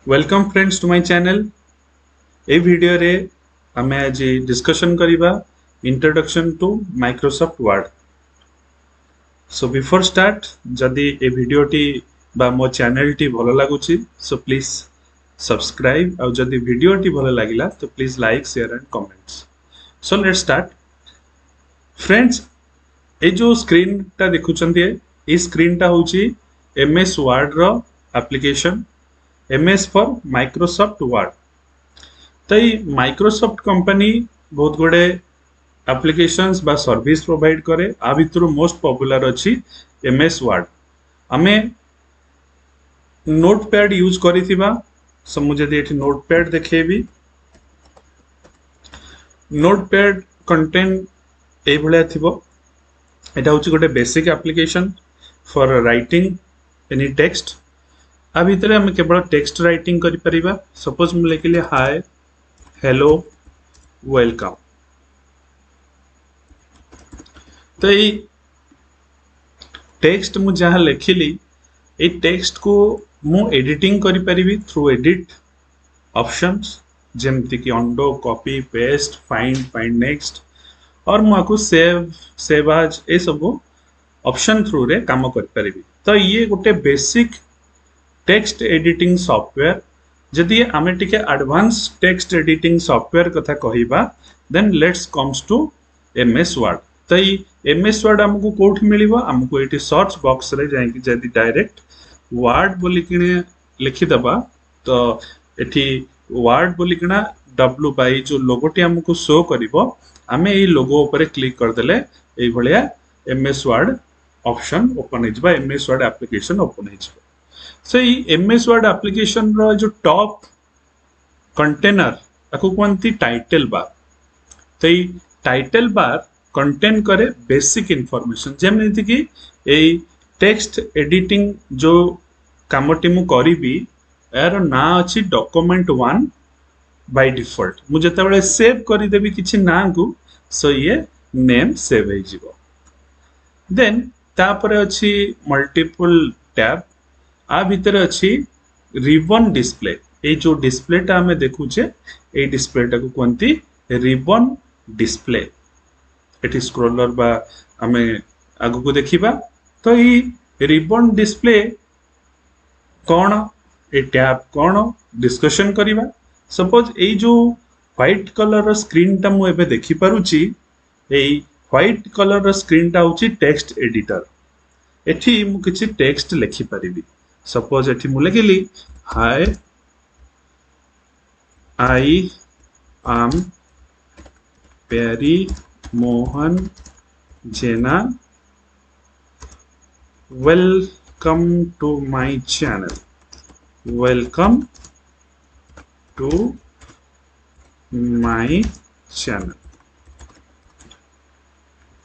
Welcome friends to my channel. ए video रे आमे आज डिस्कशन करिबा introduction to Microsoft Word. So before start जदि ए वीडियो टी बा मो चैनल टी भलो लागुची सो प्लीज सब्सक्राइब और जदि वीडियो टी भलो लागिला तो please like share and comments. So let's start friends. ए जो स्क्रीन टा देखुचंती ए स्क्रीन टा होची एमएस वर्ड रो application MS for Microsoft Word. तो ये माइक्रोसॉफ्ट कंपनी बहुत गुड़े एप्लिकेशंस बा सर्विस प्रोवाइड करे। आ भितर मोस्ट पॉपुलर अच्छी एमएस वर्ड। आमे नोटपैड यूज करिथिबा। सो मुझे एठी नोटपैड देखेबी। नोटपैड कंटेंट ए भलिया थिबो। एटा होची गोटे basic application for writing any text. आ भितर आमे केवल टेक्स्ट राइटिंग करि परिबा। सपोज मु लिखिले हाय हेलो वेलकम। तो ये टेक्स्ट मु जहाँ लिखिली ये टेक्स्ट को मु एडिटिंग करि परिबी थ्रू एडिट ऑप्शंस जेमति कि अंडो कॉपी पेस्ट फाइंड नेक्स्ट और मु आकु सेव एज ए सब ऑप्शन थ्रू रे काम कर परिबी। तो ये गोटे बेसिक टेक्स्ट एडिटिंग सॉफ्टवेयर। जदि आमे टिके एडवांस टेक्स्ट एडिटिंग सॉफ्टवेयर कथा कहिबा then let's comes to MS Word. तो ये एमएस वर्ड हमको कोठी मिलिबो हमको एटी सर्च बॉक्स रे जाई कि जदि डायरेक्ट वर्ड बोली किने लिखि दबा तो एठी वर्ड बोली किना w बाई जो लोगोटी हमको शो करिवो आमे ए लोगो ऊपर क्लिक कर देले ए भलिया एमएस वर्ड ऑप्शन ओपन हो जबा एमएस वर्ड एप्लीकेशन ओपन हो जबा। सो ये एमएस वर्ड एप्लीकेशन रो जो टॉप कंटेनर ताको कोनती टाइटल बार। तो ये टाइटल बार कंटेन करे बेसिक इंफॉर्मेशन जेमति कि ए टेक्स्ट एडिटिंग जो कामटी मु करिबी यार ना अछि डॉक्यूमेंट 1 बाय डिफॉल्ट। मु जते बेले सेव करि देबी किछि ना को सो ये नेम सेव हे जिवो। देन तापर अछि मल्टीपल टैब। आ भीतर अच्छी रिबन डिस्प्ले। ये जो डिस्प्लेटा आमे देखुचे ये डिस्प्लेटा को कहती रिबन डिस्प्ले। एटी स्क्रोलर बा आमे आगु को देखिबा। तो ये रिबन डिस्प्ले कौन ए टैब कौन डिस्कशन करिबा। सपोज ये जो व्हाइट कलर स्क्रीन टा मु एबे देखि पारुची ए व्हाइट कलर स्क्रीन टा होची टेक्स्ट एडिटर। एठी मु किछि टेक्स्ट लिखि परिबी। सपोज एठी मु लिखिली हाय I am Pyari Mohan Jena welcome to my channel. Welcome to my channel.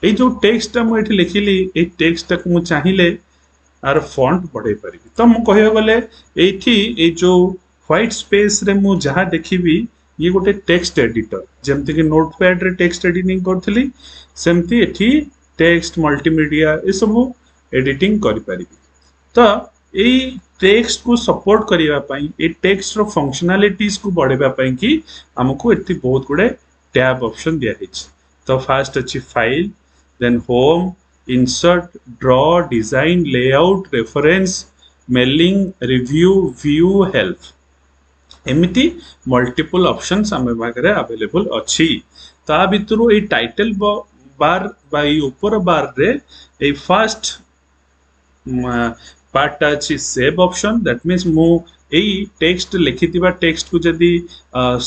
ये जो टेक्स्ट मु एठी लिखिली ए टेक्स्ट को मु चाहिले आर फॉन्ट बढ़ाई पारि। तो मु कहियो गले एठी ए जो व्हाइट स्पेस रे मु जहा देखिबी ये गोटे टेक्स्ट एडिटर जेमति कि नोटपैड रे टेक्स्ट एडिटिंग करथली सेमति एठी टेक्स्ट मल्टीमीडिया ए सब एडिटिंग करि परिबी। तो ए टेक्स्ट को सपोर्ट करिवा पई ए टेक्स्ट रो फंक्शनैलिटीज को बढ़ाइबा पई कि हमको एठी बहुत गुडे टैब ऑप्शन दिया हिच। तो फर्स्ट अछि file then home insert draw design layout reference mailing review view help एमिति मल्टीपल ऑप्शंस आमे बागरे अवेलेबल अछि। ता भितरु ए टाइटल बार बाई ऊपर बार रे ए फर्स्ट पार्ट अछि सेव ऑप्शन। दैट मींस मु ए टेक्स्ट लिखितिबा टेक्स्ट को जदी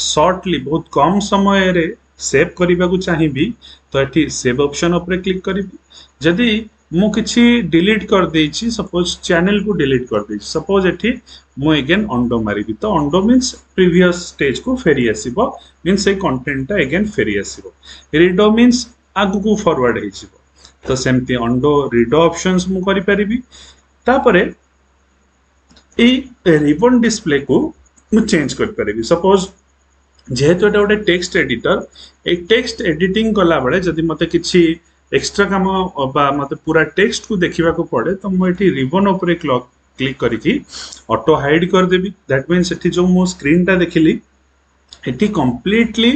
शॉर्टली बहुत कम समय रे सेव करिबा को चाहिबी तो एठी सेव ऑप्शन ऊपर क्लिक करिबी। जदि मु किछि डिलीट कर देछि सपोज चैनल को डिलीट कर देछि सपोज एठी मु अगेन अंडो मारिबी तो अंडो मींस प्रीवियस स्टेज को फेरी आसीबो मींस ए कंटेंट टा अगेन फेरी आसीबो। रीडो मींस आगु को फॉरवर्ड हे जिवो। तो सेमती अंडो रीडो ऑप्शंस मु करि परिबी। तापरे ए रिबन डिस्प्ले को मु चेंज कर परिबी। सपोज जेहेतु एटा गोटे टेक्स्ट एडिटर ए टेक्स्ट एडिटिंग कला बेले जदि मते किछि एक्स्ट्रा काम बा मते पूरा टेक्स्ट को देखिबा को पड़े तो मु एठी रिबन ऊपर क्लिक करके ऑटो हाइड कर देबी दैट मींस एठी जो मो स्क्रीन टा देखिली एटी कम्प्लीटली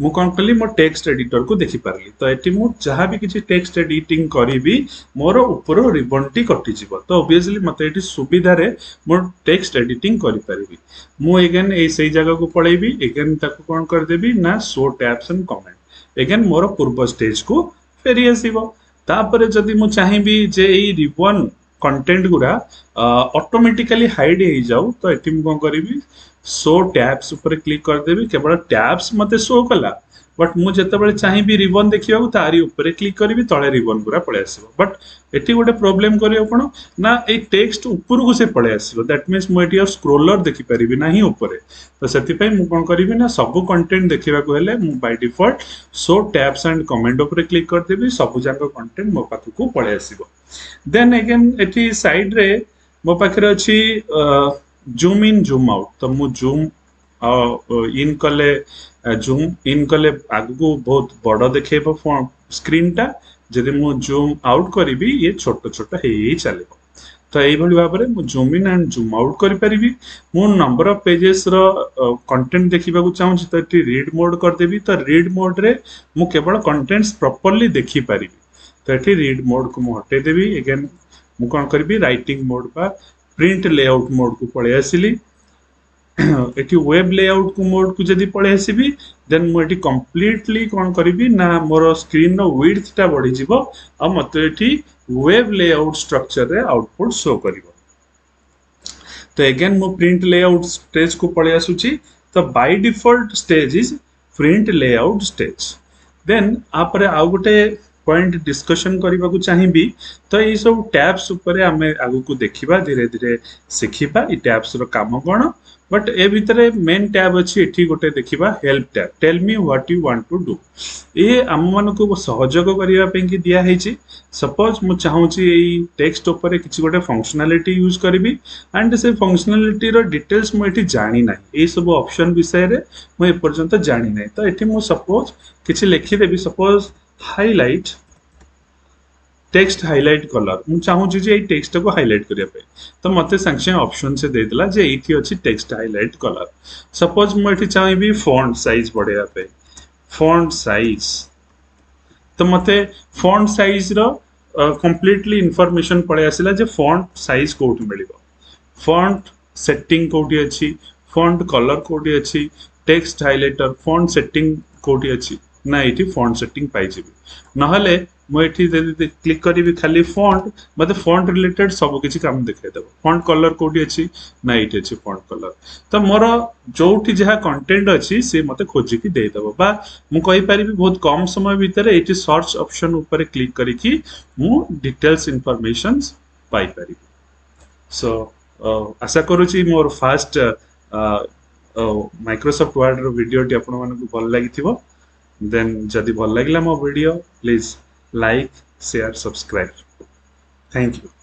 मु कौन कली मो टेक्स्ट एडिटर को देखि पारली तो एटी मु जहाँ भी किसी टेक्स्ट एडिटिंग करी मोर ऊपर रिबन टी कटि जीव तो ऑब्वियसली मते एटी सुविधा रे मो टेक्स्ट एडिटिंग करि पारिबी मु अगेन ए सही जगह को पळेबी अगेन ताको कोन कर देबी ना show tabs and comment again more पूर्व स्टेज को फेरी आसीबो तापरे जदि मु चाहिबी जे ए रिबन कंटेंट गुरा ऑटोमेटिकली हाइड हो जाऊ तो एटी मु कोन करिबी शो टैब्स ऊपर क्लिक कर देबी केवल टैब्स मते शो कला बट मु जेतेबेले चाहिबी रिबन देखिबा तारी ऊपर क्लिक करबी तळे रिबन पूरा पळे आसीबो बट एटी गोटे प्रॉब्लम करियो कोन ना ए टेक्स्ट ऊपर को से पळे आसीबो दैट मींस मु एटी स्क्रोलर देखि परिबी नाही ऊपर तो सेति पई मु कोन करबी ना सब कंटेंट देखिबा को हेले मु by default show tabs and comment ऊपर क्लिक कर देबी सब जाक कंटेंट मो पाखु को पळे आसीबो देन अगेन एटी साइड रे मो पाखरे अछि जूम इन जूम आउट तो मु जूम इन कले जूम इन कले आगु बहुत बड़ देखेबो स्क्रीन टा जदि मु जूम आउट करिबी ये छोट छोट हे चलेबो तो एई भली भाबरे मु zoom in and zoom out करि परिबी मु नंबर ऑफ पेजेस रो कंटेंट देखिबा को चाहू तो एटी रीड मोड कर देबी तो रीड मोड रे मु केवल कंटेंट्स प्रॉपर्ली देखि परिबी तो एटी रीड मोड को मु हटे देबी अगेन मु कोन करबी राइटिंग मोड बा प्रिंट लेआउट मोड को पळे आसिली एटी वेब लेआउट को मोड को जदी पळे आसीबी देन मु एटी कंप्लीटली कोन करबी ना मोर स्क्रीन नो विड्थ ता बढ़ी जिवो आ मते एटी वेब लेआउट स्ट्रक्चर रे आउटपुट शो करिवो तो अगेन मु प्रिंट लेआउट स्टेज को पळे आसुची तो by default stage is print layout stage then आपरे आ गुटे पॉइंट डिस्कशन करबा को चाहिबी तो ये सब टैब्स ऊपर आमे आगु को देखिबा धीरे धीरे सिखिबा ई टैब्स रो काम कोन बट ए भितरे मेन टैब अछि एठी गोटे देखिबा help tab tell me what you want to do ए हम मन को सहयोग करिया पे कि दिया हेछि सपोज मु चाहूची एई टेक्स्ट ऊपर किछि गोटे फंक्शनलिटी यूज करबी एंड से फंक्शनलिटी रो डिटेल्स मु एठी जानि नै ए सब ऑप्शन विषय रे मु ए पर्यंत जानि नै तो एठी मु सपोज किछि लिखि देबी suppose highlight text highlight colour मु चाहूची जे टेक्स्ट को हाइलाइट करिया पे तो मते संक्षेप ऑप्शन से दे देला जे एथि अछि टेक्स्ट हाइलाइट कलर सपोज मु एथि चाहबी फॉन्ट साइज बढ़ेया पे फॉन्ट साइज तो मते फॉन्ट साइज रो कंप्लीटली इंफॉर्मेशन पळे आसिला जे फॉन्ट साइज कोठी मिलिबो फॉन्ट सेटिंग कोठी अछि फॉन्ट कलर कोठी अछि टेक्स्ट हाइलाइटर फॉन्ट सेटिंग कोठी अछि ना एठी फॉन्ट सेटिंग पाई जेबी नहले मु एठी क्लिक करिवि खाली फॉन्ट मते फॉन्ट रिलेटेड सब किछि काम देखाइ देबो फॉन्ट कलर कोठी अछि ना एठी अछि फॉन्ट कलर तो मोर जोठी जहा कंटेंट अछि से मते खोजि कि दे देबो बा मु कहि परिबि बहुत कम समय भीतर एठी सर्च ऑप्शन ऊपर क्लिक करिकि मु डिटेल्स इंफॉर्मेशंस पाई परिबि सो आशा करूची मोर फास्ट माइक्रोसॉफ्ट वर्ड रो वीडियो टी आपण मानकु भल लागिथिबो देन जदि भल लागिला मो video please like share subscribe thank you